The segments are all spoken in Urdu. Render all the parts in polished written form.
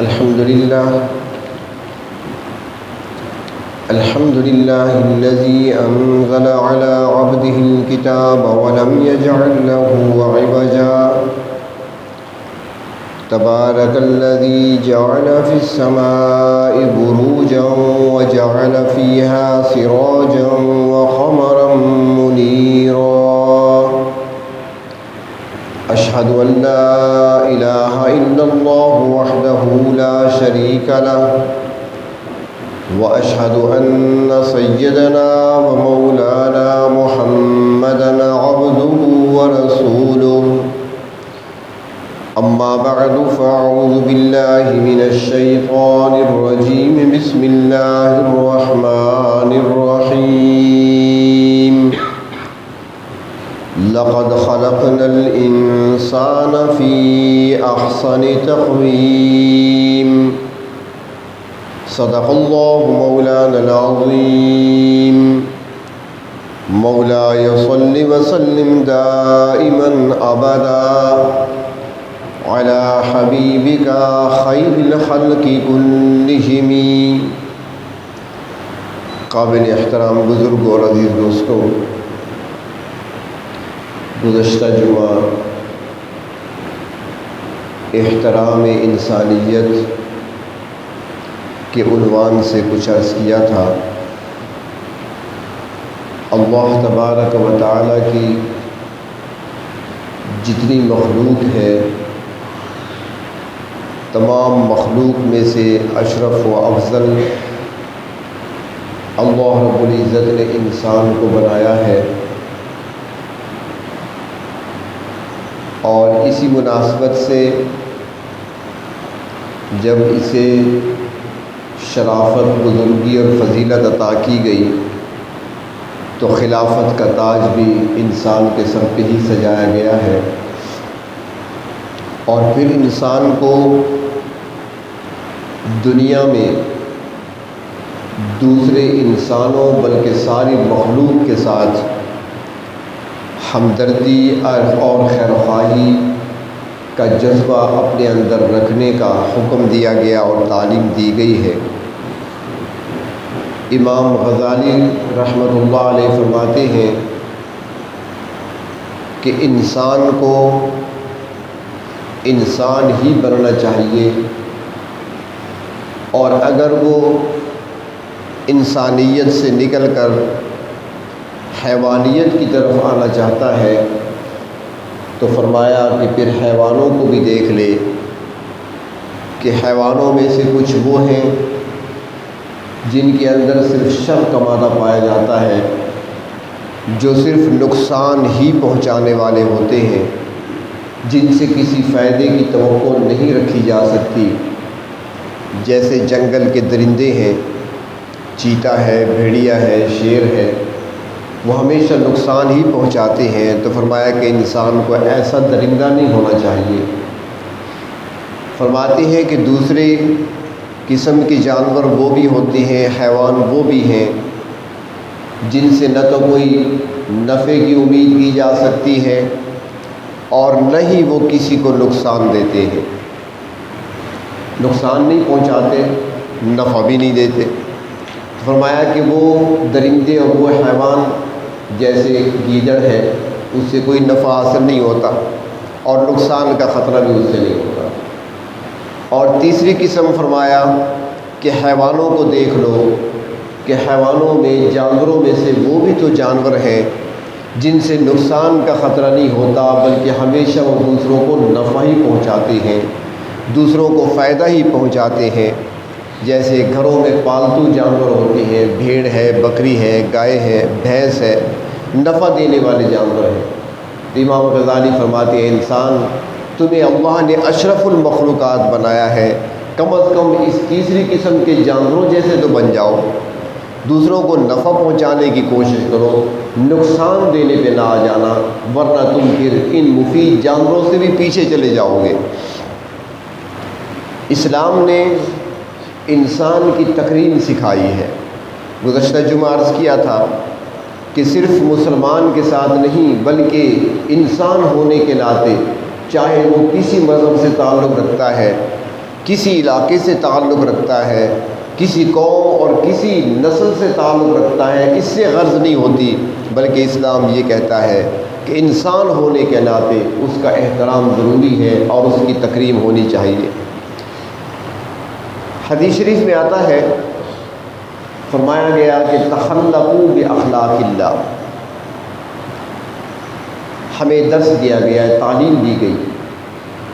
الحمد لله الذي أنزل على عبده الكتاب ولم يجعل له عوجا تبارك الذي جعل في السماء بروجا وجعل فيها سراجا وقمرا منيرا أشهد أن لا إله إلا الله وحده لا شريك له وأشهد أن سيدنا ومولانا محمدا عبده ورسوله أما بعد فأعوذ بالله من الشيطان الرجيم بسم الله الرحمن الرحيم لقد خلقنا الإنسان في أحسن تقويم صدق الله مولانا العظيم مولاي صل وسلم دائما أبدا على حبيبك خير الخلق كلهم۔ قابل احترام بزرگ اور عزیز دوستوں، گزشتہ جمعہ احترام انسانیت کے عنوان سے کچھ عرض کیا تھا۔ اللہ تبارک و تعالیٰ کی جتنی مخلوق ہے، تمام مخلوق میں سے اشرف و افضل اللہ رب العزت نے انسان کو بنایا ہے، اور اسی مناسبت سے جب اسے شرافت، بزرگی اور فضیلت عطا کی گئی تو خلافت کا تاج بھی انسان کے سر پہ ہی سجایا گیا ہے، اور پھر انسان کو دنیا میں دوسرے انسانوں بلکہ ساری مخلوق کے ساتھ ہمدردی اور خیرخواہی کا جذبہ اپنے اندر رکھنے کا حکم دیا گیا اور تعلیم دی گئی ہے۔ امام غزالی رحمۃ اللہ علیہ فرماتے ہیں کہ انسان کو انسان ہی بننا چاہیے، اور اگر وہ انسانیت سے نکل کر حیوانیت کی طرف آنا چاہتا ہے تو فرمایا کہ پھر حیوانوں کو بھی دیکھ لے کہ حیوانوں میں سے کچھ وہ ہیں جن کے اندر صرف شر کا مادہ پایا جاتا ہے، جو صرف نقصان ہی پہنچانے والے ہوتے ہیں، جن سے کسی فائدے کی توقع نہیں رکھی جا سکتی، جیسے جنگل کے درندے ہیں، چیتا ہے، بھیڑیا ہے، شیر ہے، وہ ہمیشہ نقصان ہی پہنچاتے ہیں۔ تو فرمایا کہ انسان کو ایسا درندہ نہیں ہونا چاہیے۔ فرماتے ہیں کہ دوسرے قسم کے جانور وہ بھی ہوتے ہیں، حیوان وہ بھی ہیں جن سے نہ تو کوئی نفع کی امید کی جا سکتی ہے اور نہ ہی وہ کسی کو نقصان دیتے ہیں، نقصان نہیں پہنچاتے، نفع بھی نہیں دیتے۔ فرمایا کہ وہ درندے اور وہ حیوان جیسے گیدڑ ہے، اس سے کوئی نفع حاصل نہیں ہوتا اور نقصان کا خطرہ بھی اس سے نہیں ہوتا۔ اور تیسری قسم فرمایا کہ حیوانوں کو دیکھ لو کہ حیوانوں میں، جانوروں میں سے وہ بھی تو جانور ہیں جن سے نقصان کا خطرہ نہیں ہوتا، بلکہ ہمیشہ وہ دوسروں کو نفع ہی پہنچاتے ہیں، دوسروں کو فائدہ ہی پہنچاتے ہیں۔ جیسے گھروں میں پالتو جانور ہوتے ہیں، بھیڑ ہے، بکری ہے، گائے ہے، بھینس ہے، نفع دینے والے جانور ہیں۔ امام غزالی فرماتے ہیں انسان تمہیں اللہ نے اشرف المخلوقات بنایا ہے، کم از کم اس تیسری قسم کے جانوروں جیسے تو بن جاؤ، دوسروں کو نفع پہنچانے کی کوشش کرو، نقصان دینے پہ نہ آ جانا، ورنہ تم پھر ان مفید جانوروں سے بھی پیچھے چلے جاؤ گے۔ اسلام نے انسان کی تکریم سکھائی ہے۔ گزشتہ جمعہ عرض کیا تھا کہ صرف مسلمان کے ساتھ نہیں بلکہ انسان ہونے کے ناطے چاہے وہ کسی مذہب سے تعلق رکھتا ہے، کسی علاقے سے تعلق رکھتا ہے، کسی قوم اور کسی نسل سے تعلق رکھتا ہے، اس سے غرض نہیں ہوتی، بلکہ اسلام یہ کہتا ہے کہ انسان ہونے کے ناطے اس کا احترام ضروری ہے اور اس کی تکریم ہونی چاہیے۔ حدیث شریف میں آتا ہے، فرمایا گیا کہ تخلقوا باخلاق اللہ، ہمیں درس دیا گیا ہے، تعلیم دی گئی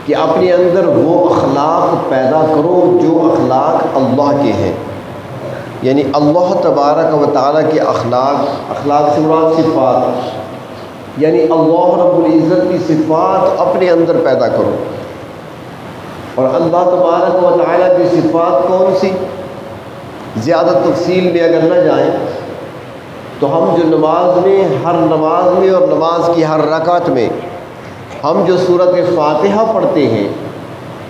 کہ اپنے اندر وہ اخلاق پیدا کرو جو اخلاق اللہ کے ہیں، یعنی اللہ تبارک و تعالیٰ کے اخلاق سے مراد صفات، یعنی اللہ رب العزت کی صفات اپنے اندر پیدا کرو۔ اور اللہ تبارک و تعالیٰ کی صفات کون سی؟ زیادہ تفصیل میں اگر نہ جائیں تو ہم جو نماز میں، ہر نماز میں اور نماز کی ہر رکعت میں ہم جو سورۃ فاتحہ پڑھتے ہیں،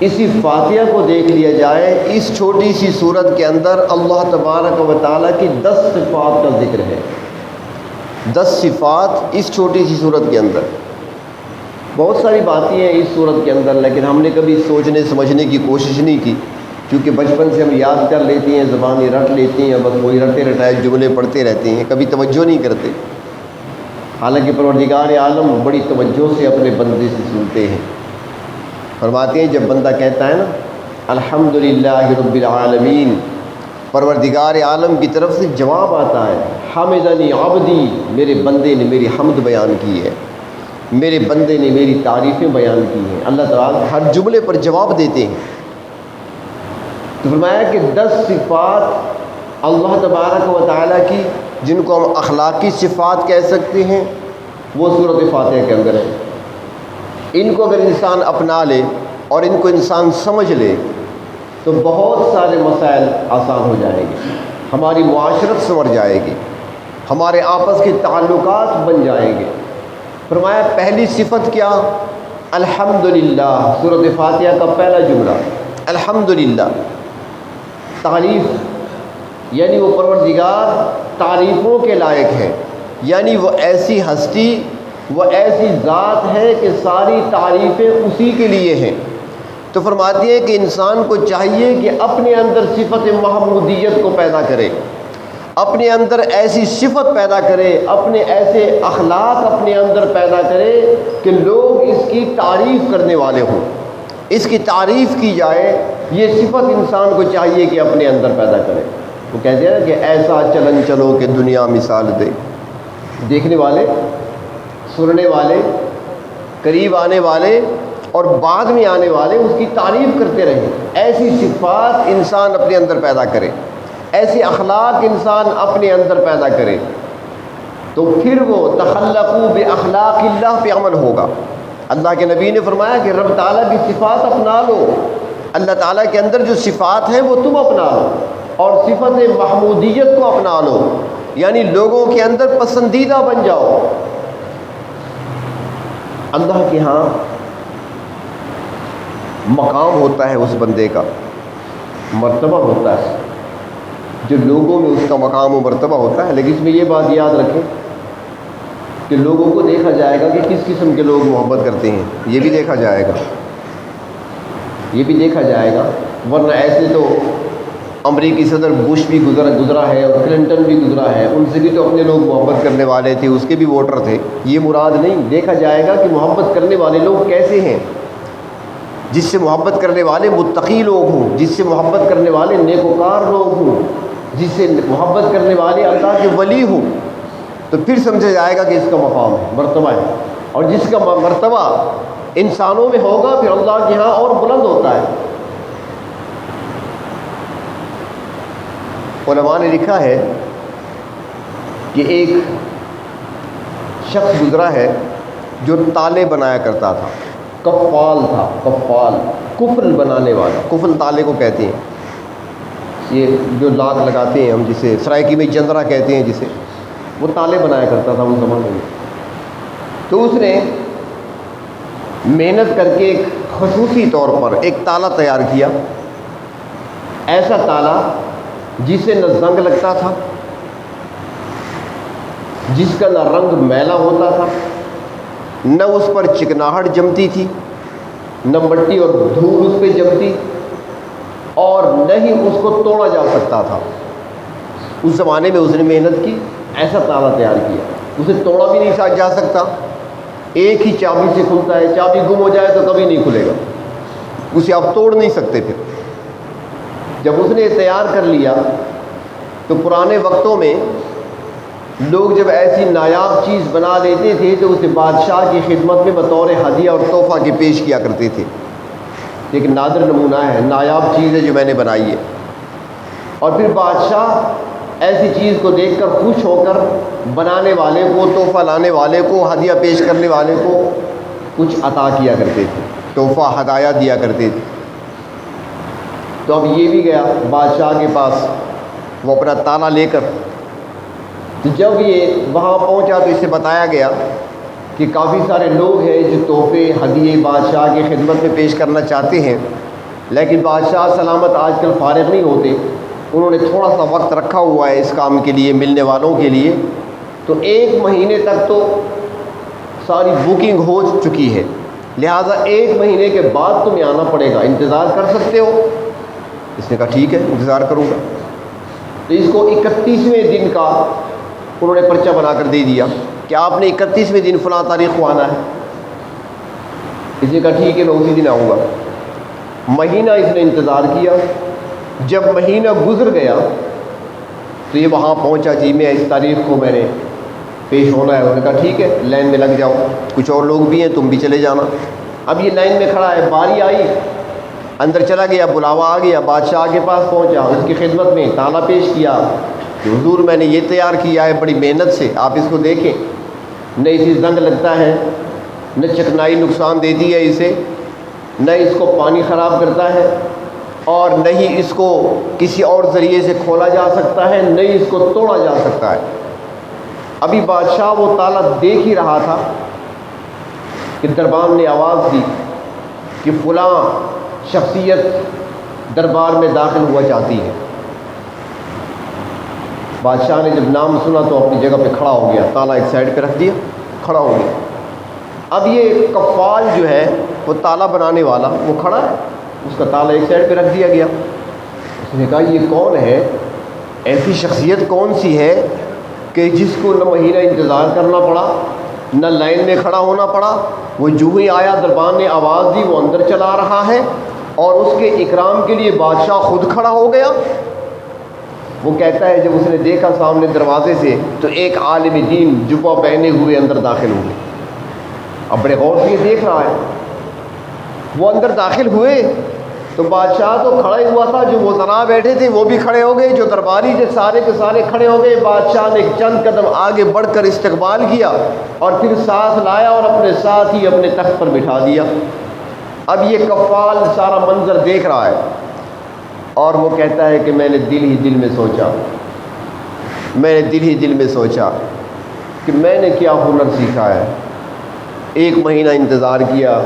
اسی فاتحہ کو دیکھ لیا جائے، اس چھوٹی سی سورت کے اندر اللہ تبارک و تعالیٰ کی 10 صفات کا ذکر ہے۔ 10 صفات اس چھوٹی سی سورت کے اندر۔ بہت ساری باتیں ہیں اس سورت کے اندر، لیکن ہم نے کبھی سوچنے سمجھنے کی کوشش نہیں کی، کیونکہ بچپن سے ہم یاد کر لیتے ہیں، زبانی رٹ لیتے ہیں، بس وہی رٹے رٹائے جملے پڑھتے رہتے ہیں، کبھی توجہ نہیں کرتے۔ حالانکہ پروردگار عالم بڑی توجہ سے اپنے بندے سے سنتے ہیں۔ فرماتے ہیں جب بندہ کہتا ہے نا الحمدللہ رب العالمین، پروردگار عالم کی طرف سے جواب آتا ہے، حمدنی عبدی، میرے بندے نے میری حمد بیان کی ہے، میرے بندے نے میری تعریفیں بیان کی ہیں۔ اللہ تعالیٰ ہر جملے پر جواب دیتے ہیں۔ تو فرمایا کہ 10 صفات اللہ تبارک و تعالیٰ کی، جن کو ہم اخلاقی صفات کہہ سکتے ہیں، وہ سورۃ فاتحہ کے اندر ہے۔ ان کو اگر انسان اپنا لے اور ان کو انسان سمجھ لے تو بہت سارے مسائل آسان ہو جائیں گے، ہماری معاشرت سنور جائے گی، ہمارے آپس کے تعلقات بن جائیں گے۔ فرمایا پہلی صفت کیا؟ الحمدللہ۔ سورۃ فاتحہ کا پہلا جملہ الحمدللہ، تعریف، یعنی وہ پروردگار تعریفوں کے لائق ہے، یعنی وہ ایسی ہستی، وہ ایسی ذات ہے کہ ساری تعریفیں اسی کے لیے ہیں۔ تو فرماتی ہے کہ انسان کو چاہیے کہ اپنے اندر صفت محمودیت کو پیدا کرے، اپنے اندر ایسی صفت پیدا کرے، اپنے ایسے اخلاق اپنے اندر پیدا کرے کہ لوگ اس کی تعریف کرنے والے ہوں، اس کی تعریف کی جائے۔ یہ صفت انسان کو چاہیے کہ اپنے اندر پیدا کرے۔ وہ کہتے ہیں کہ ایسا چلن چلو کہ دنیا مثال دے، دیکھنے والے، سننے والے، قریب آنے والے اور بعد میں آنے والے اس کی تعریف کرتے رہیں۔ ایسی صفات انسان اپنے اندر پیدا کرے، ایسے اخلاق انسان اپنے اندر پیدا کرے، تو پھر وہ تخلقوا باخلاق اللہ پہ عمل ہوگا۔ اللہ کے نبی نے فرمایا کہ رب تعالیٰ کی صفات اپنا لو، اللہ تعالیٰ کے اندر جو صفات ہیں وہ تم اپنا لو، اور صفت محمودیت کو اپنا لو، یعنی لوگوں کے اندر پسندیدہ بن جاؤ۔ اللہ کے ہاں مقام ہوتا ہے اس بندے کا، مرتبہ ہوتا ہے، جو لوگوں میں اس کا مقام و مرتبہ ہوتا ہے۔ لیکن اس میں یہ بات یاد رکھیں کہ لوگوں کو دیکھا جائے گا کہ کس قسم کے لوگ محبت کرتے ہیں، یہ بھی دیکھا جائے گا، یہ بھی دیکھا جائے گا۔ ورنہ ایسے تو امریکی صدر بش بھی گزرا ہے اور کلنٹن بھی گزرا ہے، ان سے بھی تو اپنے لوگ محبت کرنے والے تھے، اس کے بھی ووٹر تھے۔ یہ مراد نہیں، دیکھا جائے گا کہ محبت کرنے والے لوگ کیسے ہیں۔ جس سے محبت کرنے والے متقی لوگ ہوں، جس سے محبت کرنے والے نیکوکار لوگ ہوں، جس سے محبت کرنے والے اللہ کے ولی ہوں، تو پھر سمجھا جائے گا کہ اس کا مقام ہے، مرتبہ ہے۔ اور جس کا مرتبہ انسانوں میں ہوگا پھر اللہ کے ہاں اور بلند ہوتا ہے۔ علماء نے لکھا ہے کہ ایک شخص گزرا ہے جو تالے بنایا کرتا تھا، کفال تھا، کفال، کفل بنانے والا، کفل تالے کو کہتے ہیں، یہ جو لاک لگاتے ہیں ہم، جسے سرائکی میں جندرا کہتے ہیں جسے، وہ تالے بنایا کرتا تھا اس زمانے میں۔ تو اس نے محنت کر کے ایک خصوصی طور پر ایک تالا تیار کیا، ایسا تالا جسے نہ زنگ لگتا تھا، جس کا نہ رنگ میلا ہوتا تھا، نہ اس پر چکناہٹ جمتی تھی، نہ مٹی اور دھول اس پہ جمتی، اور نہ ہی اس کو توڑا جا سکتا تھا۔ اس زمانے میں اس نے محنت کی، ایسا تالا تیار کیا، اسے توڑا بھی نہیں جا سکتا، ایک ہی چابی سے کھلتا ہے، چابی گم ہو جائے تو کبھی نہیں کھلے گا، اسے آپ توڑ نہیں سکتے۔ پھر جب اس نے تیار کر لیا تو پرانے وقتوں میں لوگ جب ایسی نایاب چیز بنا لیتے تھے تو اسے بادشاہ کی خدمت میں بطور ہدیہ اور تحفہ کے پیش کیا کرتے تھے۔ ایک نادر نمونہ ہے، نایاب چیز ہے جو میں نے بنائی ہے، اور پھر بادشاہ ایسی چیز کو دیکھ کر خوش ہو کر بنانے والے کو، تحفہ لانے والے کو، ہدیہ پیش کرنے والے کو کچھ عطا کیا کرتے تھے، تحفہ ہدایہ دیا کرتے تھے۔ تو اب یہ بھی گیا بادشاہ کے پاس وہ اپنا تالا لے کر، تو جب یہ وہاں پہنچا تو اسے بتایا گیا کہ کافی سارے لوگ ہیں جو تحفے ہدیے بادشاہ کی خدمت میں پیش کرنا چاہتے ہیں، لیکن بادشاہ سلامت آج کل فارغ نہیں ہوتے، انہوں نے تھوڑا سا وقت رکھا ہوا ہے اس کام کے لیے، ملنے والوں کے لیے، تو 1 مہینے تک تو ساری بکنگ ہو چکی ہے، لہٰذا 1 مہینے کے بعد تمہیں آنا پڑے گا، انتظار کر سکتے ہو؟ اس نے کہا ٹھیک ہے، انتظار کروں گا۔ تو اس کو 31ویں دن کا انہوں نے پرچہ بنا کر دے دیا کہ آپ نے 31ویں دن فلاں تاریخ کو آنا ہے۔ اس نے کہا ٹھیک ہے، میں اسی دن آؤں گا۔ مہینہ اس نے انتظار کیا، جب مہینہ گزر گیا تو یہ وہاں پہنچا، جی میں اس تاریخ کو میں نے پیش ہونا ہے۔ انہوں نے کہا ٹھیک ہے، لائن میں لگ جاؤ، کچھ اور لوگ بھی ہیں، تم بھی چلے جانا۔ اب یہ لائن میں کھڑا ہے، باری آئی، اندر چلا گیا، بلاوا آ گیا، بادشاہ کے پاس پہنچا، اس کی خدمت میں تالا پیش کیا کہ حضور میں نے یہ تیار کیا ہے بڑی محنت سے، آپ اس کو دیکھیں، نہ اسے زنگ لگتا ہے، نہ چکنائی نقصان دیتی ہے اسے، نہ اس کو پانی خراب کرتا ہے، اور نہ ہی اس کو کسی اور ذریعے سے کھولا جا سکتا ہے، نہ ہی اس کو توڑا جا سکتا ہے۔ ابھی بادشاہ وہ تالا دیکھ ہی رہا تھا کہ دربار نے آواز دی کہ فلاں شخصیت دربار میں داخل ہوا چاہتی ہے۔ بادشاہ نے جب نام سنا تو اپنی جگہ پہ کھڑا ہو گیا، تالا ایک سائڈ پہ رکھ دیا، کھڑا ہو گیا۔ اب یہ کفال جو ہے وہ تالا بنانے والا وہ کھڑا ہے، اس کا تالا ایک سائڈ پہ رکھ دیا گیا۔ اس نے کہا یہ کون ہے، ایسی شخصیت کون سی ہے کہ جس کو نہ مہینہ انتظار کرنا پڑا، نہ لائن میں کھڑا ہونا پڑا، وہ جو ہی آیا دربار نے آواز دی وہ اندر چلا رہا ہے، اور اس کے اکرام کے لیے بادشاہ خود کھڑا ہو گیا۔ وہ کہتا ہے جب اس نے دیکھا سامنے دروازے سے تو ایک عالم دین جبہ پہنے ہوئے اندر داخل ہوئے۔ اب بڑے غور سے یہ دیکھ رہا ہے، وہ اندر داخل ہوئے تو بادشاہ تو کھڑا ہی ہوا تھا، جو وزراء بیٹھے تھے وہ بھی کھڑے ہو گئے، جو درباری جو سارے کے سارے کھڑے ہو گئے۔ بادشاہ نے چند قدم آگے بڑھ کر استقبال کیا اور پھر ساتھ لایا اور اپنے ساتھ ہی اپنے تخت پر بٹھا دیا۔ اب یہ کفال سارا منظر دیکھ رہا ہے اور وہ کہتا ہے کہ میں نے دل ہی دل میں سوچا کہ میں نے کیا ہنر سیکھا ہے، 1 مہینہ انتظار کیا،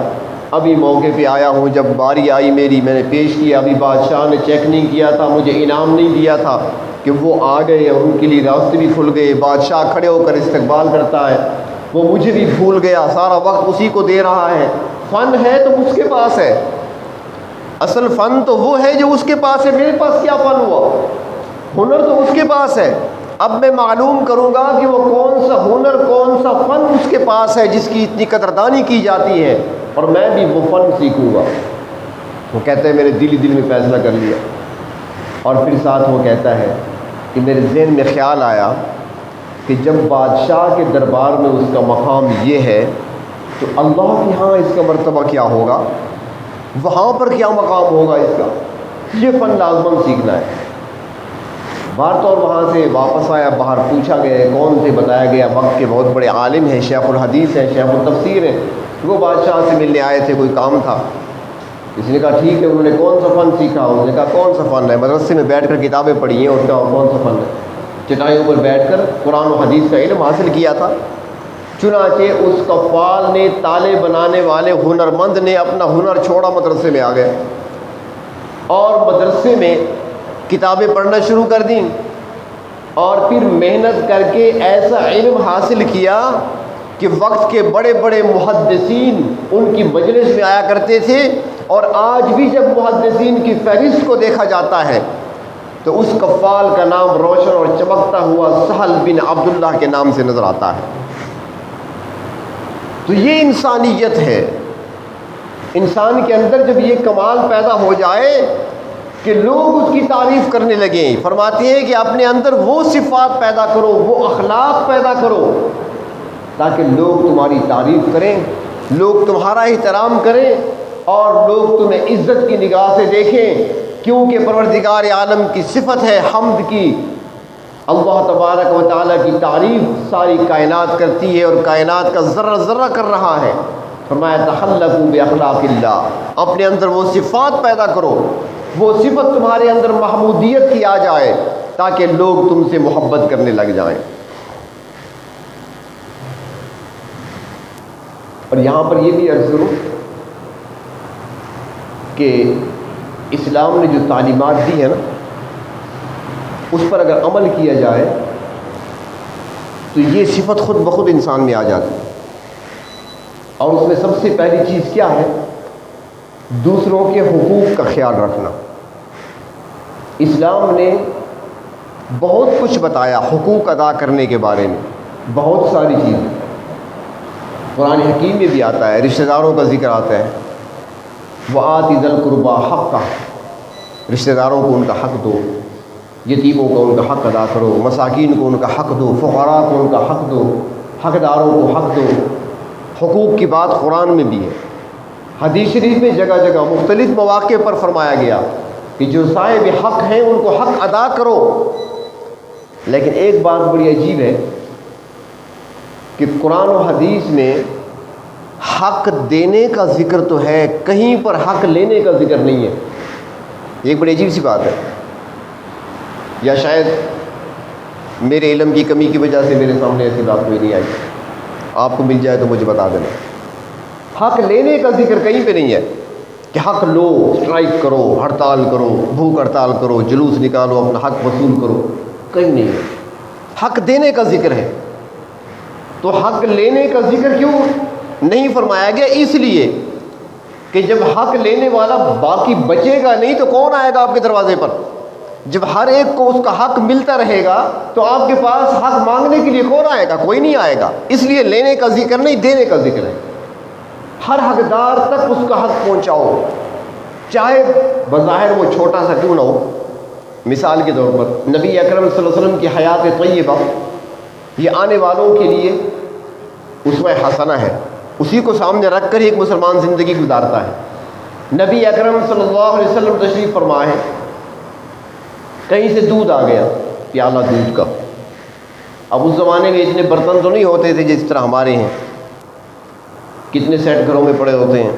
ابھی موقع پہ آیا ہوں، جب باری آئی میری میں نے پیش کیا، ابھی بادشاہ نے چیک نہیں کیا تھا، مجھے انعام نہیں دیا تھا کہ وہ آ گئے اور ان کے لیے راستے بھی کھل گئے، بادشاہ کھڑے ہو کر استقبال کرتا ہے، وہ مجھے بھی بھول گیا، سارا وقت اسی کو دے رہا ہے۔ فن ہے تو اس کے پاس ہے، اصل فن تو وہ ہے جو اس کے پاس ہے، میرے پاس کیا فن ہوا، ہنر تو اس کے پاس ہے۔ اب میں معلوم کروں گا کہ وہ کون سا ہنر، کون سا فن اس کے پاس ہے جس کی اتنی قدردانی کی جاتی ہے، اور میں بھی وہ فن سیکھوں گا۔ وہ کہتے ہیں میں نے دل ہی دل میں فیصلہ کر لیا، اور پھر ساتھ وہ کہتا ہے کہ میرے ذہن میں خیال آیا کہ جب بادشاہ کے دربار میں اس کا مقام یہ ہے تو اللہ کے ہاں اس کا مرتبہ کیا ہوگا، وہاں پر کیا مقام ہوگا اس کا، یہ فن لازماً سیکھنا ہے۔ باہر تو اور وہاں سے واپس آیا، باہر پوچھا گیا کون سے، بتایا گیا وقت کے بہت بڑے عالم ہیں، شیخ الحدیث ہیں، شیخ التفسیر ہیں، وہ بادشاہ سے ملنے آئے تھے، کوئی کام تھا۔ اس نے کہا ٹھیک ہے، انہوں نے کون سا فن سیکھا، انہوں نے کہا کون سا فن ہے، مدرسے میں بیٹھ کر کتابیں پڑھی ہیں، اور کیا کون سا فن ہے، چٹائیوں پر بیٹھ کر قرآن و حدیث کا علم حاصل کیا تھا۔ چنانچہ اس کفال نے، تالے بنانے والے ہنرمند نے اپنا ہنر چھوڑا، مدرسے میں آ گئے اور مدرسے میں کتابیں پڑھنا شروع کر دیں، اور پھر محنت کر کے ایسا علم حاصل کیا کہ وقت کے بڑے بڑے محدثین ان کی مجلس میں آیا کرتے تھے اور آج بھی جب محدثین کی فہرست کو دیکھا جاتا ہے تو اس کفال کا نام روشن اور چمکتا ہوا سہل بن عبداللہ کے نام سے نظر آتا ہے۔ تو یہ انسانیت ہے۔ انسان کے اندر جب یہ کمال پیدا ہو جائے کہ لوگ اس کی تعریف کرنے لگیں، فرماتے ہیں کہ اپنے اندر وہ صفات پیدا کرو، وہ اخلاق پیدا کرو تاکہ لوگ تمہاری تعریف کریں، لوگ تمہارا احترام کریں اور لوگ تمہیں عزت کی نگاہ سے دیکھیں، کیونکہ پروردگار عالم کی صفت ہے حمد کی۔ اللہ تبارک و تعالیٰ کی تعریف ساری کائنات کرتی ہے اور کائنات کا ذرہ ذرہ کر رہا ہے۔ فرمایا تخلقوا باخلاق اللہ، اپنے اندر وہ صفات پیدا کرو، وہ صفت تمہارے اندر محمودیت کی آ جائے تاکہ لوگ تم سے محبت کرنے لگ جائیں۔ اور یہاں پر یہ بھی عرض کروں کہ اسلام نے جو تعلیمات دی ہے نا، اس پر اگر عمل کیا جائے تو یہ صفت خود بخود انسان میں آ جاتی ہے۔ اور اس میں سب سے پہلی چیز کیا ہے؟ دوسروں کے حقوق کا خیال رکھنا۔ اسلام نے بہت کچھ بتایا حقوق ادا کرنے کے بارے میں، بہت ساری چیزیں قرآن حکیم میں بھی آتا ہے، رشتہ داروں کا ذکر آتا ہے، وَآتِ ذَا الْقُرْبَى حَقَّهُ، رشتہ داروں کو ان کا حق دو، یتیموں کو ان کا حق ادا کرو، مساکین کو ان کا حق دو، فقراء کو ان کا حق دو، حقداروں کو حق دو۔ حقوق کی بات قرآن میں بھی ہے، حدیث شریف میں جگہ جگہ مختلف مواقع پر فرمایا گیا کہ جو صاحب حق ہیں ان کو حق ادا کرو۔ لیکن ایک بات بڑی عجیب ہے کہ قرآن و حدیث میں حق دینے کا ذکر تو ہے، کہیں پر حق لینے کا ذکر نہیں ہے۔ یہ ایک بڑی عجیب سی بات ہے، یا شاید میرے علم کی کمی کی وجہ سے میرے سامنے ایسی بات کوئی نہیں آئی، آپ کو مل جائے تو مجھے بتا دینا۔ حق لینے کا ذکر کہیں پہ نہیں ہے کہ حق لو، اسٹرائک کرو، ہڑتال کرو، بھوک ہڑتال کرو، جلوس نکالو، اپنا حق وصول کرو، کہیں نہیں ہے۔ حق دینے کا ذکر ہے۔ تو حق لینے کا ذکر کیوں نہیں فرمایا گیا؟ اس لیے کہ جب حق لینے والا باقی بچے گا نہیں تو کون آئے گا آپ کے دروازے پر؟ جب ہر ایک کو اس کا حق ملتا رہے گا تو آپ کے پاس حق مانگنے کے لیے کون آئے گا؟ کوئی نہیں آئے گا۔ اس لیے لینے کا ذکر نہیں، دینے کا ذکر ہے۔ ہر حقدار تک اس کا حق پہنچاؤ، چاہے بظاہر وہ چھوٹا سا کیوں نہ ہو۔ مثال کے طور پر نبی اکرم صلی اللہ علیہ وسلم کی حیات طیبہ یہ آنے والوں کے لیے اسوہ حسنہ ہے، اسی کو سامنے رکھ کر ہی ایک مسلمان زندگی گزارتا ہے۔ نبی اکرم صلی اللہ علیہ وسلم تشریف فرما ہے، کہیں سے دودھ آ گیا، پیالہ دودھ کا۔ اب اس زمانے میں اتنے برتن تو نہیں ہوتے تھے جس طرح ہمارے ہیں، کتنے سیٹ گھروں میں پڑے ہوتے ہیں،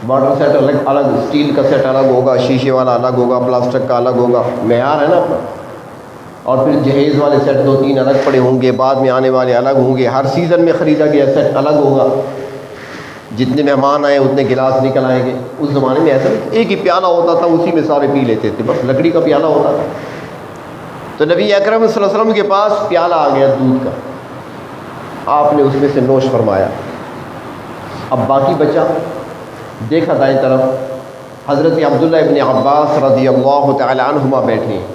واٹر سیٹ الگ الگ، اسٹیل کا سیٹ الگ ہوگا، شیشے والا الگ ہوگا، پلاسٹک کا الگ ہوگا، معیار ہے نا اپنا۔ اور پھر جہیز والے سیٹ 2-3 الگ پڑے ہوں گے، بعد میں آنے والے الگ ہوں گے، ہر سیزن میں خریدا گیا سیٹ الگ ہوگا، جتنے مہمان آئے اتنے گلاس نکل آئیں گے۔ اس زمانے میں ایسا نہیں، ایک ہی پیالہ ہوتا تھا، اسی میں سارے پی لیتے تھے، بس لکڑی کا پیالہ ہوتا تھا۔ تو نبی اکرم صلی اللہ علیہ وسلم کے پاس پیالہ آ گیا دودھ کا، آپ نے اس میں سے نوش فرمایا۔ اب باقی بچا، دیکھا دائیں طرف حضرت عبداللہ ابن عباس رضی اللہ تعالی عنہما بیٹھے ہیں،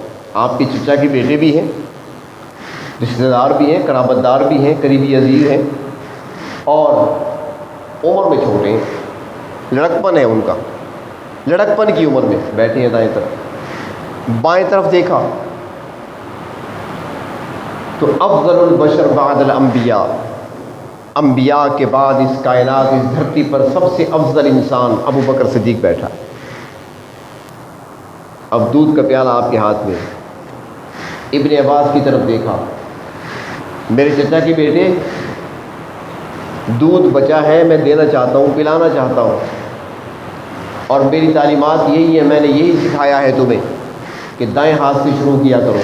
آپ کے چچا کے بیٹے بھی ہیں، رشتہ دار بھی ہیں، قرابت دار بھی ہیں، قریبی عزیز ہیں، اور عمر میں چھوٹے ہیں، لڑکپن ہے ان کا، لڑکپن کی عمر میں بیٹھے ہیں دائیں طرف۔ بائیں طرف دیکھا تو افضل البشر بعد الانبیاء، انبیاء کے بعد اس کائنات، اس دھرتی پر سب سے افضل انسان ابو بکر صدیق بیٹھا۔ اب دودھ کا پیالہ آپ کے ہاتھ میں، ابن عباس کی طرف دیکھا، میرے چچا کے بیٹے دودھ بچا ہے، میں دینا چاہتا ہوں، پلانا چاہتا ہوں، اور میری تعلیمات یہی ہے، میں نے یہی سکھایا ہے تمہیں کہ دائیں ہاتھ سے شروع کیا کرو۔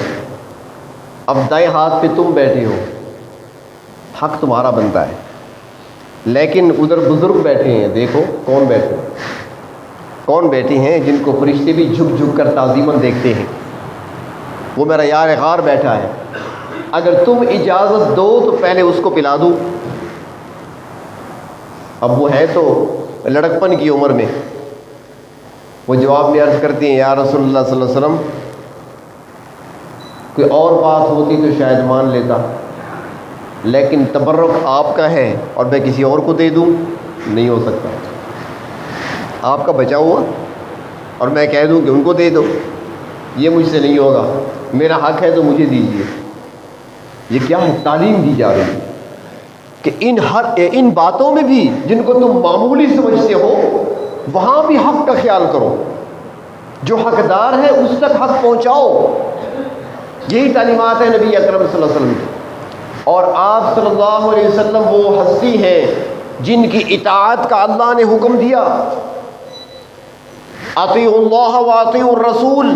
اب دائیں ہاتھ پہ تم بیٹھے ہو، حق تمہارا بنتا ہے، لیکن ادھر بزرگ بیٹھے ہیں، دیکھو کون بیٹھے ہیں، کون بیٹھے ہیں جن کو فرشتے بھی جھک جھک کر تعظیماً دیکھتے ہیں۔ وہ میرا یار غار بیٹھا ہے، اگر تم اجازت دو تو پہلے اس کو پلا دوں۔ اب وہ ہے تو لڑکپن کی عمر میں، وہ جواب میں عرض کرتی ہیں یا رسول اللہ صلی اللہ علیہ وسلم کوئی اور بات ہوتی تو شاید مان لیتا، لیکن تبرک آپ کا ہے اور میں کسی اور کو دے دوں نہیں ہو سکتا۔ آپ کا بچا ہوا اور میں کہہ دوں کہ ان کو دے دو، یہ مجھ سے نہیں ہوگا، میرا حق ہے تو مجھے دیجیے۔ یہ کیا ہے؟ تعلیم دی جا رہی ہے کہ ان باتوں میں بھی جن کو تم معمولی سمجھتے ہو وہاں بھی حق کا خیال کرو، جو حقدار ہے اس تک حق پہنچاؤ۔ یہی تعلیمات ہیں نبی اکرم صلی اللہ علیہ وسلم کی۔ اور آپ صلی اللہ علیہ وسلم وہ ہستی ہیں جن کی اطاعت کا اللہ نے حکم دیا، اطیعوا اللہ واطیعوا الرسول،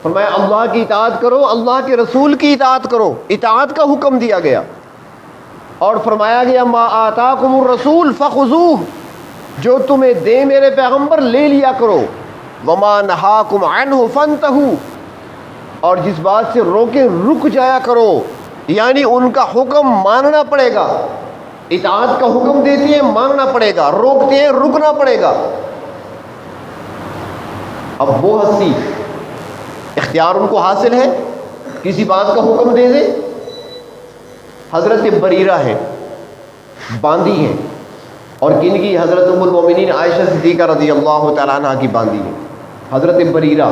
فرمایا اللہ کی اطاعت کرو، اللہ کے رسول کی اطاعت کرو، اطاعت کا حکم دیا گیا۔ اور فرمایا گیا ما آتاکم الرسول فخذوہ، جو تمہیں دے میرے پیغمبر لے لیا کرو، وما نہاکم عنہ فانتہوا، اور جس بات سے روکے رک جایا کرو، یعنی ان کا حکم ماننا پڑے گا۔ اطاعت کا حکم دیتے ہیں ماننا پڑے گا، روکتے ہیں رکنا پڑے گا۔ اب وہ ہستی اختیار ان کو حاصل ہے، کسی بات کا حکم دے دے۔ حضرت بریرہ ہے، باندی ہیں، اور کن کی؟ حضرت ام المومنین عائشہ صدیقہ رضی اللہ تعالیٰ عنہ کی باندی ہیں، حضرت بریرہ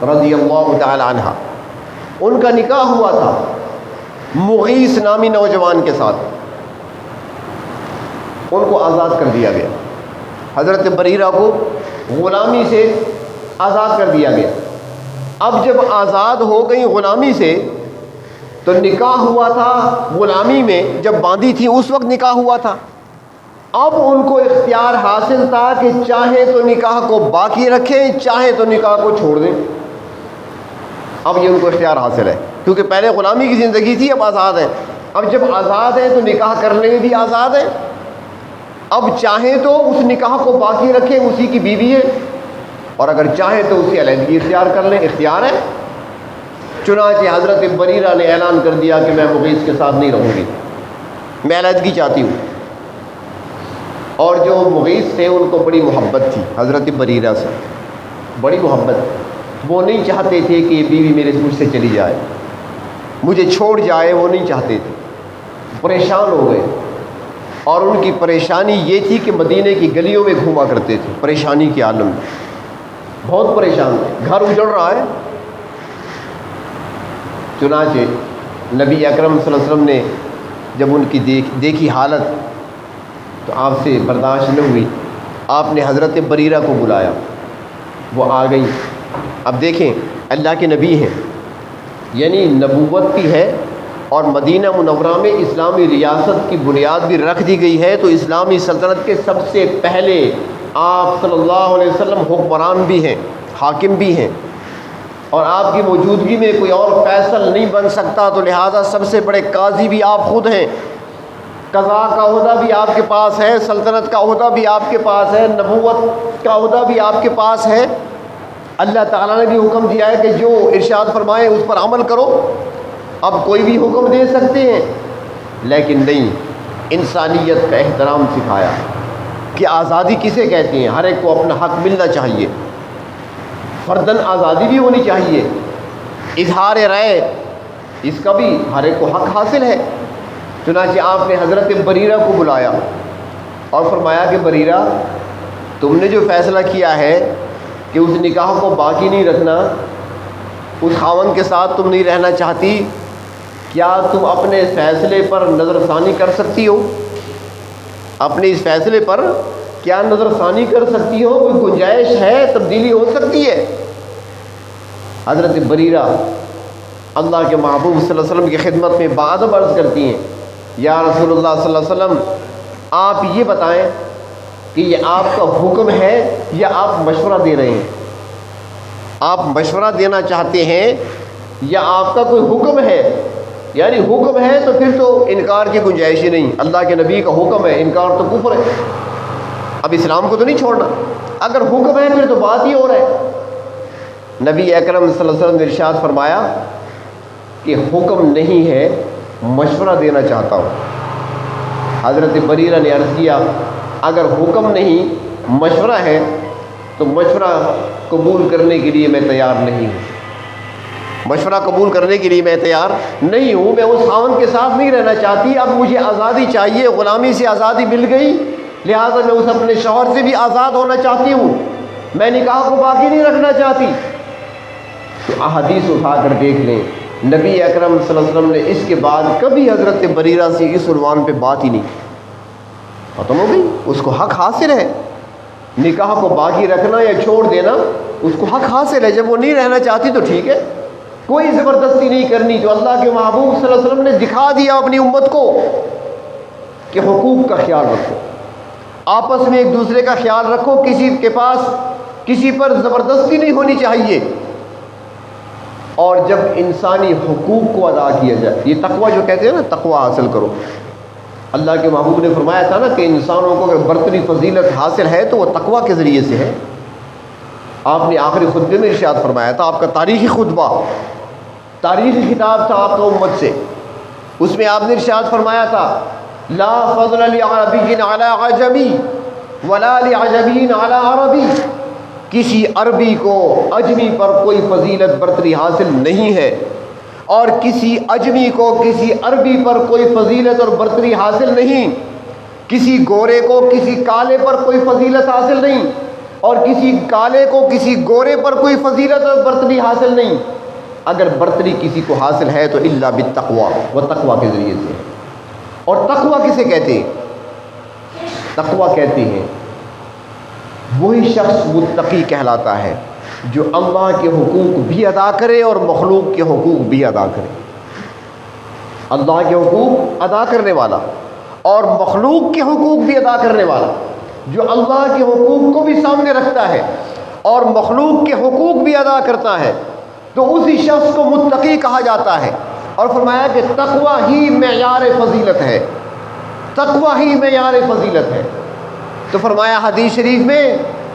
رضی اللہ تعالیٰ عنہ۔ ان کا نکاح ہوا تھا مغیث نامی نوجوان کے ساتھ، ان کو آزاد کر دیا گیا، حضرت بریرہ کو غلامی سے آزاد کر دیا گیا۔ اب جب آزاد ہو گئی غلامی سے تو نکاح ہوا تھا غلامی میں، جب باندھی تھی اس وقت نکاح ہوا تھا۔ اب ان کو اختیار حاصل تھا کہ چاہے تو نکاح کو باقی رکھیں، چاہے تو نکاح کو چھوڑ دیں۔ اب یہ ان کو اختیار حاصل ہے، کیونکہ پہلے غلامی کی زندگی تھی، اب آزاد ہے۔ اب جب آزاد ہے تو نکاح کرنے میں بھی آزاد ہے۔ اب چاہیں تو اس نکاح کو باقی رکھیں، اسی کی بیوی ہے، اور اگر چاہیں تو اسی علیحدگی اختیار کر لیں، اختیار ہے۔ چنانچہ حضرت بریرہ نے اعلان کر دیا کہ میں مغیث کے ساتھ نہیں رہوں گی، میں علیحدگی چاہتی ہوں۔ اور جو مغیث تھے ان کو بڑی محبت تھی حضرت بریرہ سے، بڑی محبت۔ وہ نہیں چاہتے تھے کہ یہ بیوی مجھ سے چلی جائے، مجھے چھوڑ جائے، وہ نہیں چاہتے تھے، پریشان ہو گئے۔ اور ان کی پریشانی یہ تھی کہ مدینے کی گلیوں میں گھوما کرتے تھے، پریشانی کے عالم میں بہت پریشان تھے، گھر اجڑ رہا ہے۔ چنانچہ نبی اکرم صلی اللہ علیہ وسلم نے جب ان کی دیکھی حالت تو آپ سے برداشت نہ ہوئی، آپ نے حضرت بریرہ کو بلایا، وہ آ گئی۔ اب دیکھیں اللہ کے نبی ہیں، یعنی نبوت بھی ہے، اور مدینہ منورہ میں اسلامی ریاست کی بنیاد بھی رکھ دی گئی ہے، تو اسلامی سلطنت کے سب سے پہلے آپ صلی اللہ علیہ وسلم حکمران بھی ہیں، حاکم بھی ہیں، اور آپ کی موجودگی میں کوئی اور فیصل نہیں بن سکتا، تو لہٰذا سب سے بڑے قاضی بھی آپ خود ہیں، قضاء کا عہدہ بھی آپ کے پاس ہے، سلطنت کا عہدہ بھی آپ کے پاس ہے، نبوت کا عہدہ بھی آپ کے پاس ہے۔ اللہ تعالیٰ نے بھی حکم دیا ہے کہ جو ارشاد فرمائے اس پر عمل کرو۔ اب کوئی بھی حکم دے سکتے ہیں، لیکن نہیں، انسانیت کا احترام سکھایا کہ آزادی کسے کہتے ہیں، ہر ایک کو اپنا حق ملنا چاہیے، فرداً آزادی بھی ہونی چاہیے، اظہار رائے اس کا بھی ہر ایک کو حق حاصل ہے۔ چنانچہ آپ نے حضرت بریرہ کو بلایا اور فرمایا کہ بریرہ، تم نے جو فیصلہ کیا ہے کہ اس نکاح کو باقی نہیں رکھنا، اس خاوند کے ساتھ تم نہیں رہنا چاہتی، کیا تم اپنے فیصلے پر نظر ثانی کر سکتی ہو؟ اپنے اس فیصلے پر کیا نظر ثانی کر سکتی ہو؟ کوئی گنجائش ہے، تبدیلی ہو سکتی ہے؟ حضرت بریرہ اللہ کے محبوب صلی اللہ علیہ وسلم کی خدمت میں بادب عرض کرتی ہیں، یا رسول اللہ صلی اللہ علیہ وسلم، آپ یہ بتائیں کہ یہ آپ کا حکم ہے یا آپ مشورہ دے رہے ہیں؟ آپ مشورہ دینا چاہتے ہیں یا آپ کا کوئی حکم ہے؟ یعنی حکم ہے تو پھر تو انکار کی گنجائش ہی نہیں، اللہ کے نبی کا حکم ہے، انکار تو کفر ہے، اب اسلام کو تو نہیں چھوڑنا۔ اگر حکم ہے پھر تو بات ہی ہو رہا ہے۔ نبی اکرم صلی اللہ علیہ وسلم نے ارشاد فرمایا کہ حکم نہیں ہے، مشورہ دینا چاہتا ہوں۔ حضرت بریرہ نے عرض کیا، اگر حکم نہیں مشورہ ہے تو تو مشورہ قبول کرنے کے لیے میں تیار نہیں ہوں، مشورہ قبول کرنے کے لیے میں تیار نہیں ہوں، میں اس خاوند کے ساتھ نہیں رہنا چاہتی، اب مجھے آزادی چاہیے، غلامی سے آزادی مل گئی، لہٰذا میں اس اپنے شوہر سے بھی آزاد ہونا چاہتی ہوں، میں نکاح کو باقی نہیں رکھنا چاہتی۔ تو احادیث اٹھا کر دیکھ لیں، نبی اکرم صلی اللہ علیہ وسلم نے اس کے بعد کبھی حضرت بریرہ سے اس عنوان پہ بات ہی نہیں، ختم ہو گئی، اس کو حق حاصل ہے، نکاح کو باقی رکھنا یا چھوڑ دینا اس کو حق حاصل ہے، جب وہ نہیں رہنا چاہتی تو ٹھیک ہے، کوئی زبردستی نہیں کرنی۔ جو اللہ کے محبوب صلی اللہ علیہ وسلم نے دکھا دیا اپنی امت کو کہ حقوق کا خیال رکھو، آپس میں ایک دوسرے کا خیال رکھو، کسی کے پاس کسی پر زبردستی نہیں ہونی چاہیے، اور جب انسانی حقوق کو ادا کیا جائے، یہ تقوی جو کہتے ہیں نا، تقوی حاصل کرو، اللہ کے محبوب نے فرمایا تھا نا کہ انسانوں کو اگر برتری فضیلت حاصل ہے تو وہ تقوی کے ذریعے سے ہے۔ آپ نے آخری خطبے میں ارشاد فرمایا تھا، آپ کا تاریخی خطبہ، تاریخی خطاب تھا آپ کو امت سے، اس میں آپ نے ارشاد فرمایا تھا لا فضل لعربی علی عجمی ولا لعجمی علی عربی، کسی عربی کو اجمی پر کوئی فضیلت برتری حاصل نہیں ہے، اور کسی اجمی کو کسی عربی پر کوئی فضیلت اور برتری حاصل نہیں، کسی گورے کو کسی کالے پر کوئی فضیلت حاصل نہیں، اور کسی کالے کو کسی گورے پر کوئی فضیلت اور برتری حاصل نہیں، اگر برتری کسی کو حاصل ہے تو الا بالتقوی، وہ تقوی کے ذریعے سے ہے۔ اور تقوی کسے کہتے ہیں؟ تقوی کہتے ہیں وہی شخص متقی کہلاتا ہے جو اللہ کے حقوق بھی ادا کرے اور مخلوق کے حقوق بھی ادا کرے، اللہ کے حقوق ادا کرنے والا اور مخلوق کے حقوق بھی ادا کرنے والا، جو اللہ کے حقوق کو بھی سامنے رکھتا ہے اور مخلوق کے حقوق بھی ادا کرتا ہے، تو اسی شخص کو متقی کہا جاتا ہے۔ اور فرمایا کہ تقوی ہی معیار فضیلت ہے، تقوی ہی معیار فضیلت ہے۔ تو فرمایا حدیث شریف میں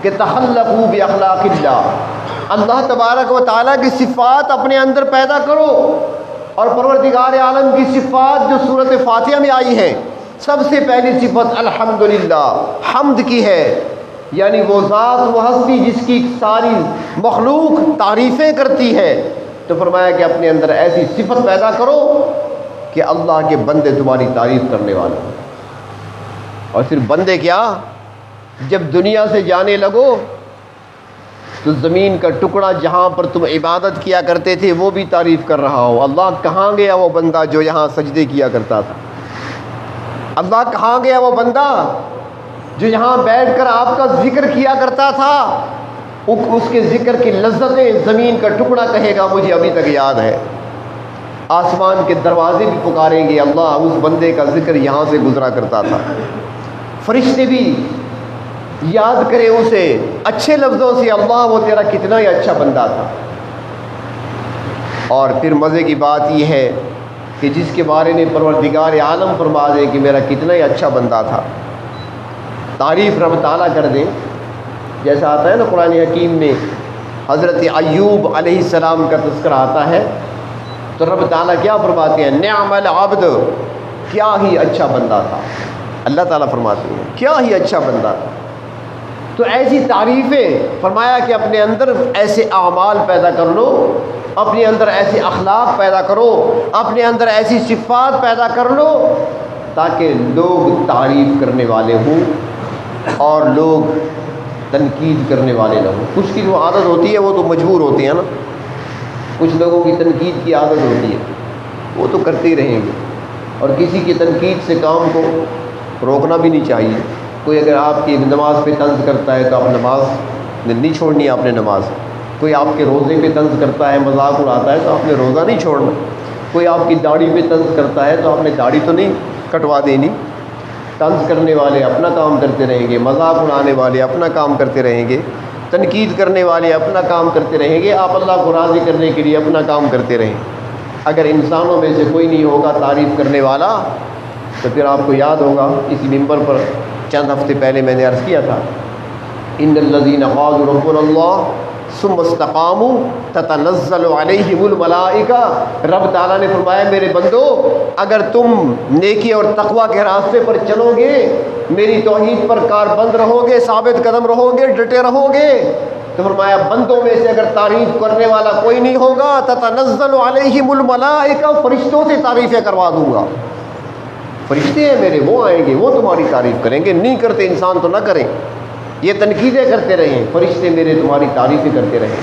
کہ تخلقوا باخلاق اللہ، اللہ تبارک و تعالیٰ کی صفات اپنے اندر پیدا کرو، اور پروردگار عالم کی صفات جو سورۃ فاتحہ میں آئی ہیں، سب سے پہلی صفت الحمدللہ، حمد کی ہے، یعنی وہ ذات وہ ہستی جس کی ساری مخلوق تعریفیں کرتی ہے۔ تو فرمایا کہ اپنے اندر ایسی صفت پیدا کرو کہ اللہ کے بندے تمہاری تعریف کرنے والے ہوں۔ اور صرف بندے کیا، جب دنیا سے جانے لگو تو زمین کا ٹکڑا جہاں پر تم عبادت کیا کرتے تھے وہ بھی تعریف کر رہا ہو، اللہ کہاں گیا وہ بندہ جو یہاں سجدے کیا کرتا تھا، اللہ کہاں گیا وہ بندہ جو یہاں بیٹھ کر آپ کا ذکر کیا کرتا تھا، اس کے ذکر کی لذتیں زمین کا ٹکڑا کہے گا مجھے ابھی تک یاد ہے۔ آسمان کے دروازے بھی پکاریں گے اللہ اس بندے کا ذکر یہاں سے گزرا کرتا تھا، فرشتے بھی یاد کریں اسے اچھے لفظوں سے، اللہ وہ تیرا کتنا ہی اچھا بندہ تھا۔ اور پھر مزے کی بات یہ ہے کہ جس کے بارے میں پروردگار عالم فرما دے کہ میرا کتنا ہی اچھا بندہ تھا، تعریف رب تعالیٰ کر دیں، جیسا آتا ہے نا قرآن حکیم میں حضرت ایوب علیہ السلام کا تذکرہ آتا ہے، تو رب تعالیٰ کیا فرماتے ہیں، نعم العبد، کیا ہی اچھا بندہ تھا، اللہ تعالیٰ فرماتے ہیں کیا ہی اچھا بندہ تھا۔ تو ایسی تعریفیں، فرمایا کہ اپنے اندر ایسے اعمال پیدا کر لو، اپنے اندر ایسے اخلاق پیدا کرو، اپنے اندر ایسی صفات پیدا کر لو تاکہ لوگ تعریف کرنے والے ہوں اور لوگ تنقید کرنے والے نہ ہوں۔ کچھ کی جو عادت ہوتی ہے وہ تو مجبور ہوتی ہے نا، کچھ لوگوں کی تنقید کی عادت ہوتی ہے، وہ تو کرتے ہی رہیں گے، اور کسی کی تنقید سے کام کو روکنا بھی نہیں چاہیے۔ کوئی اگر آپ کی نماز پہ طنز کرتا ہے تو آپ نماز نہیں چھوڑنی ہے، آپ نے نماز۔ کوئی آپ کے روزے پہ طنز کرتا ہے، مذاق اڑاتا ہے تو آپ نے روزہ نہیں چھوڑنا۔ کوئی آپ کی داڑھی پہ طنز کرتا ہے تو آپ نے داڑھی تو نہیں کٹوا دینی۔ طنز کرنے والے اپنا کام کرتے رہیں گے، مذاق اڑانے والے اپنا کام کرتے رہیں گے، تنقید کرنے والے اپنا کام کرتے رہیں گے، آپ اللہ کو راضی کرنے کے لیے اپنا کام کرتے رہیں۔ اگر انسانوں میں سے کوئی نہیں ہوگا تعریف کرنے والا تو پھر آپ کو یاد ہوگا، اسی ممبر پر چند ہفتے پہلے میں نے عرض کیا تھا، ان الذین قالوا ربنا اللہ ثم استقاموا تتنزل علیہم الملائکہ، رب تعالیٰ نے فرمایا میرے بندو اگر تم نیکی اور تقوی کے راستے پر چلو گے میری توحید پر کاربند رہو گے، ثابت قدم رہو گے، ڈٹے رہو گے، تو فرمایا بندوں میں سے اگر تعریف کرنے والا کوئی نہیں ہوگا تتنزل علیہم الملائکہ، فرشتوں سے تعریفیں کروا دوں گا. فرشتے ہیں میرے، وہ آئیں گے، وہ تمہاری تعریف کریں گے. نہیں کرتے انسان تو نہ کریں، یہ تنقیدیں کرتے رہیں، فرشتے میرے تمہاری تعریفیں کرتے رہیں.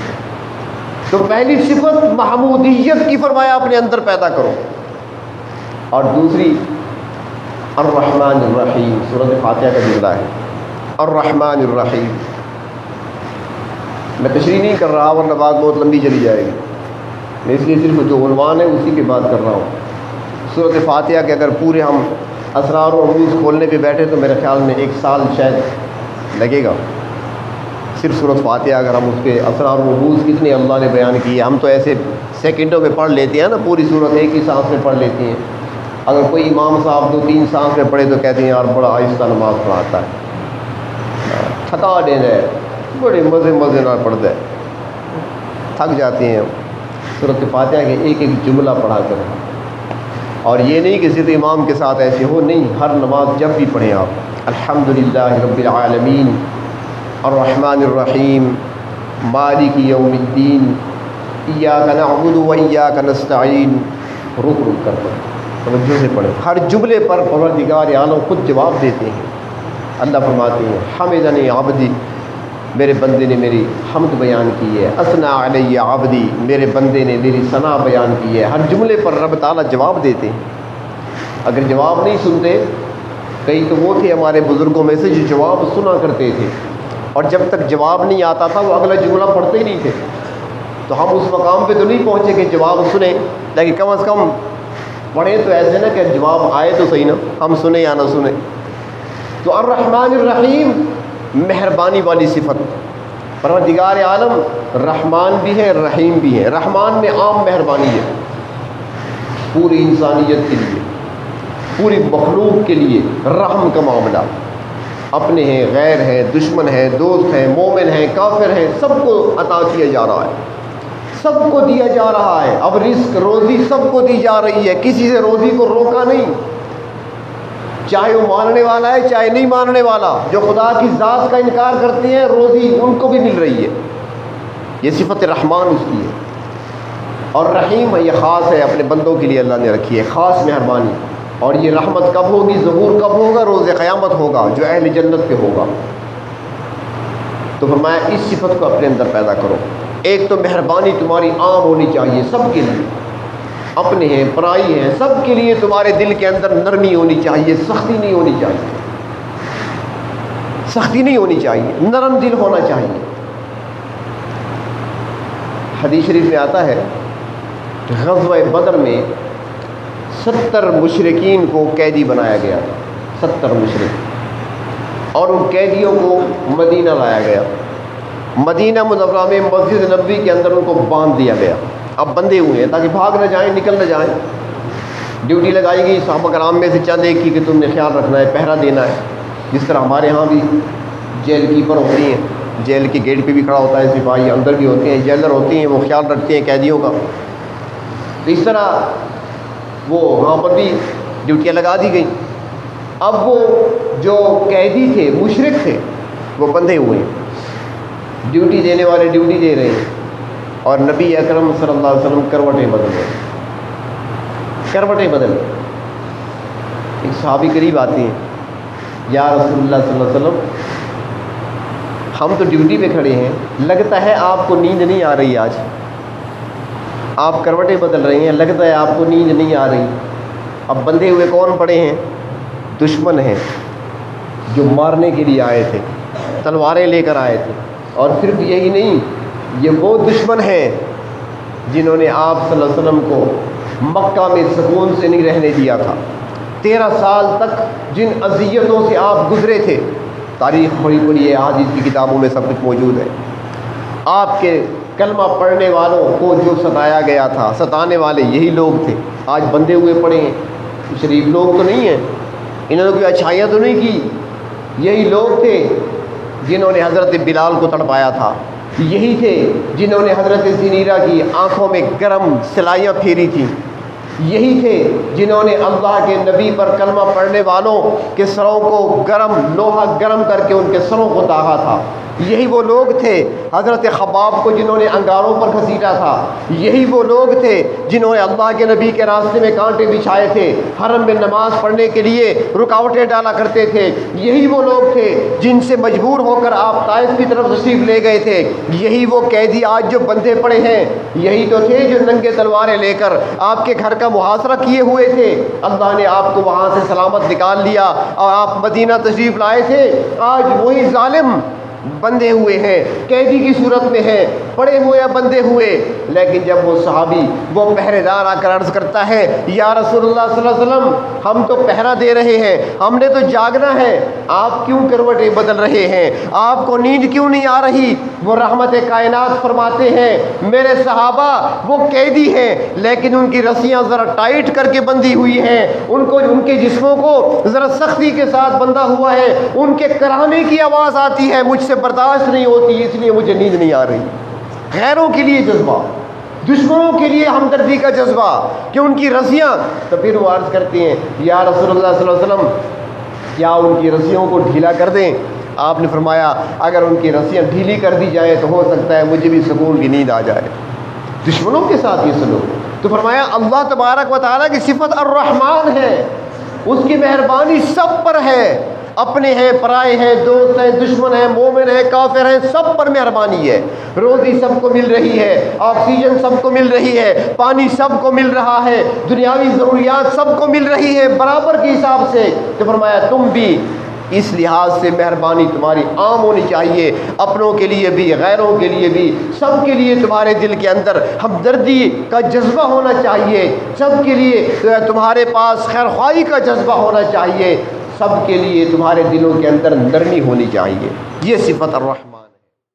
تو پہلی صفت محمودیت کی فرمایا اپنے اندر پیدا کرو. اور دوسری الرحمن الرحیم، سورۃ فاتحہ کا جملہ ہے الرحمن الرحیم. میں تشریح نہیں کر رہا ورنہ بات بہت لمبی چلی جائے گی، میں اس لیے صرف جو عنوان ہے اسی کی بات کر رہا ہوں. سورۃ فاتحہ کے اگر پورے ہم اسرار و رموز کھولنے پہ بیٹھے تو میرے خیال میں 1 سال شاید لگے گا. صرف سورۃ فاتحہ اگر ہم اس کے اسرار و رموز کتنے اللہ نے بیان کیے. ہم تو ایسے سیکنڈوں میں پڑھ لیتے ہیں نا، پوری سورت ایک ہی سانس میں پڑھ لیتے ہیں. اگر کوئی امام صاحب 2-3 سانس میں پڑھے تو کہتے ہیں یار بڑا آہستہ نماز پڑھاتا ہے، تھکا دینا ہے، بڑے مزے نہ پڑھتا ہے، تھک جاتے ہیں. سورۃ فاتحہ کے ایک ایک جملہ پڑھا کر، اور یہ نہیں کہ صرف امام کے ساتھ ایسے ہو، نہیں، ہر نماز جب بھی پڑھیں آپ الحمدللہ رب العالمین الرحمن الرحیم مالک یوم الدین ایاک نعبد و ایاک نستعین، رک کر پڑھیں، توجہ سے پڑھیں. ہر جملے پر پروردگار عالم خود جواب دیتے ہیں. اللہ فرماتے ہیں حمدنی عبدی، میرے بندے نے میری حمد بیان کی ہے. اثنا علی عبدی، میرے بندے نے میری ثنا بیان کی ہے. ہر جملے پر رب تعالیٰ جواب دیتے ہیں. اگر جواب نہیں سنتے، کئی تو وہ تھے ہمارے بزرگوں میں سے جو جواب سنا کرتے تھے، اور جب تک جواب نہیں آتا تھا وہ اگلا جملہ پڑھتے ہی نہیں تھے. تو ہم اس مقام پہ تو نہیں پہنچے کہ جواب سنیں، لیکن کم از کم پڑھیں تو ایسے نا کہ جواب آئے تو صحیح نا، ہم سنیں یا نہ سنیں. تو الرحمن الرحیم، مہربانی والی صفت. پروردگار عالم رحمان بھی ہے، رحیم بھی ہے. رحمان میں عام مہربانی ہے پوری انسانیت کے لیے، پوری مخلوق کے لیے رحم کا معاملہ. اپنے ہیں، غیر ہیں، دشمن ہیں، دوست ہیں، مومن ہیں، کافر ہیں، سب کو عطا کیا جا رہا ہے، سب کو دیا جا رہا ہے. اب رزق روزی سب کو دی جا رہی ہے، کسی سے روزی کو روکا نہیں، چاہے وہ ماننے والا ہے چاہے نہیں ماننے والا. جو خدا کی ذات کا انکار کرتے ہیں روزی ان کو بھی مل رہی ہے. یہ صفت رحمان اس کی ہے. اور رحیم یہ خاص ہے، اپنے بندوں کے لیے اللہ نے رکھی ہے خاص مہربانی. اور یہ رحمت کب ہوگی، ظہور کب ہوگا، روز قیامت ہوگا، جو اہل جنت پہ ہوگا. تو فرمایا اس صفت کو اپنے اندر پیدا کرو. ایک تو مہربانی تمہاری عام ہونی چاہیے سب کے لیے، اپنے ہیں پرائی ہیں سب کے لیے. تمہارے دل کے اندر نرمی ہونی چاہیے، سختی نہیں ہونی چاہیے، سختی نہیں ہونی چاہیے، نرم دل ہونا چاہیے. حدیث شریف میں آتا ہے غزوہ بدر میں 70 مشرکین کو قیدی بنایا گیا، 70 مشرک، اور ان قیدیوں کو مدینہ لایا گیا. مدینہ منورہ میں مسجد نبوی کے اندر ان کو باندھ دیا گیا. اب بندے ہوئے ہیں تاکہ بھاگ نہ جائیں، نکل نہ جائیں. ڈیوٹی لگائی گئی صحابہ کرام میں سے چند ایک کی کہ تم نے خیال رکھنا ہے، پہرا دینا ہے. جس طرح ہمارے ہاں بھی جیل کیپر ہوتی ہیں، جیل کے گیٹ پہ بھی کھڑا ہوتا ہے سپاہی، اندر بھی ہوتے ہیں جیلر ہوتے ہیں، وہ خیال رکھتے ہیں قیدیوں کا. تو اس طرح وہ وہاں پر بھی ڈیوٹیاں لگا دی گئیں. اب وہ جو قیدی تھے مشرک تھے وہ بندھے ہوئے ہیں، ڈیوٹی دینے والے ڈیوٹی دے رہے ہیں، اور نبی اکرم صلی اللہ علیہ وسلم کروٹیں بدل رہے ہیں، کروٹیں بدل. ایک صحابی قریب آتے ہیں، یا رسول اللہ صلی اللہ علیہ وسلم ہم تو ڈیوٹی پہ کھڑے ہیں، لگتا ہے آپ کو نیند نہیں آ رہی، آج آپ کروٹیں بدل رہے ہیں، لگتا ہے آپ کو نیند نہیں آ رہی. اب بندھے ہوئے کون پڑے ہیں؟ دشمن ہیں جو مارنے کے لیے آئے تھے، تلواریں لے کر آئے تھے. اور صرف یہی نہیں، یہ وہ دشمن ہیں جنہوں نے آپ صلی اللہ علیہ وسلم کو مکہ میں سکون سے نہیں رہنے دیا تھا. 13 سال تک جن اذیتوں سے آپ گزرے تھے، تاریخ پڑھی پڑھی ہے، حدیث کی کتابوں میں سب کچھ موجود ہے. آپ کے کلمہ پڑھنے والوں کو جو ستایا گیا تھا، ستانے والے یہی لوگ تھے. آج بندے ہوئے پڑے ہیں، شریف لوگ تو نہیں ہیں، انہوں نے کوئی اچھائیاں تو نہیں کی. یہی لوگ تھے جنہوں نے حضرت بلال کو تڑپایا تھا، یہی تھے جنہوں نے حضرت زنیرہ کی آنکھوں میں گرم سلائیاں پھیری تھیں. یہی تھے جنہوں نے اللہ کے نبی پر کلمہ پڑھنے والوں کے سروں کو لوہا گرم کر کے ان کے سروں کو داغا تھا۔ یہی وہ لوگ تھے حضرت خباب کو جنہوں نے انگاروں پر گھسیٹا تھا۔ یہی وہ لوگ تھے جنہوں نے اللہ کے نبی کے راستے میں کانٹے بچھائے تھے، حرم میں نماز پڑھنے کے لیے رکاوٹیں ڈالا کرتے تھے۔ یہی وہ لوگ تھے جن سے مجبور ہو کر آپ طائف کی طرف تشریف لے گئے تھے۔ یہی وہ قیدی آج جو بندھے پڑے ہیں، یہی تو تھے جو ننگے تلواریں لے کر آپ کے گھر کا محاصرہ کیے ہوئے تھے۔ اللہ نے آپ کو وہاں سے سلامت نکال لیا اور آپ مدینہ تشریف لائے تھے۔ آج وہی ظالم بندھے ہوئے ہیں، قیدی کی صورت میں ہیں، پڑے ہوئے یا بندھے ہوئے۔ لیکن جب وہ صحابی، وہ پہرے دار آ کر عرض کرتا ہے یا رسول اللہ صلی اللہ علیہ وسلم، ہم تو پہرا دے رہے ہیں، ہم نے تو جاگنا ہے، آپ کیوں کروٹیں بدل رہے ہیں، آپ کو نیند کیوں نہیں آ رہی؟ وہ رحمت کائنات فرماتے ہیں میرے صحابہ وہ قیدی ہیں لیکن ان کی رسیاں ذرا ٹائٹ کر کے بندھی ہوئی ہیں، ان کے جسموں کو ذرا سختی کے ساتھ بندھا ہوا ہے، ان کے کرانے کی آواز آتی ہے، مجھ سے برداشت نہیں ہوتی، اس لیے مجھے نیند نہیں آ رہی۔ غیروں کے لیے جذبہ، دشمنوں کے لیے ہمدردی کا جذبہ کہ ان کی رسیاں، تو پھر وہ عرض کرتے ہیں یا رسول اللہ صلی اللہ علیہ وسلم کیا ان کی رسیوں کو ڈھیلا کر دیں؟ آپ نے فرمایا اگر ان کی رسیاں ڈھیلی کر دی جائیں تو ہو سکتا ہے مجھے بھی سکون کی نیند آ جائے۔ دشمنوں کے ساتھ یہ سلوک، تو فرمایا اللہ تبارک و تعالیٰ کی صفت الرحمن ہے، اس کی مہربانی سب پر ہے، اپنے ہیں، پرائے ہیں، دوست ہیں، دشمن ہیں، مومن ہیں، کافر ہیں، سب پر مہربانی ہے۔ روزی سب کو مل رہی ہے، آکسیجن سب کو مل رہی ہے، پانی سب کو مل رہا ہے، دنیاوی ضروریات سب کو مل رہی ہے برابر کے حساب سے۔ تو فرمایا تم بھی اس لحاظ سے مہربانی تمہاری عام ہونی چاہیے، اپنوں کے لیے بھی، غیروں کے لیے بھی، سب کے لیے تمہارے دل کے اندر ہمدردی کا جذبہ ہونا چاہیے، سب کے لیے تمہارے پاس خیر خواہی کا جذبہ ہونا چاہیے، سب کے لیے تمہارے دلوں کے اندر نرمی ہونی چاہیے۔ یہ صفت الرحمن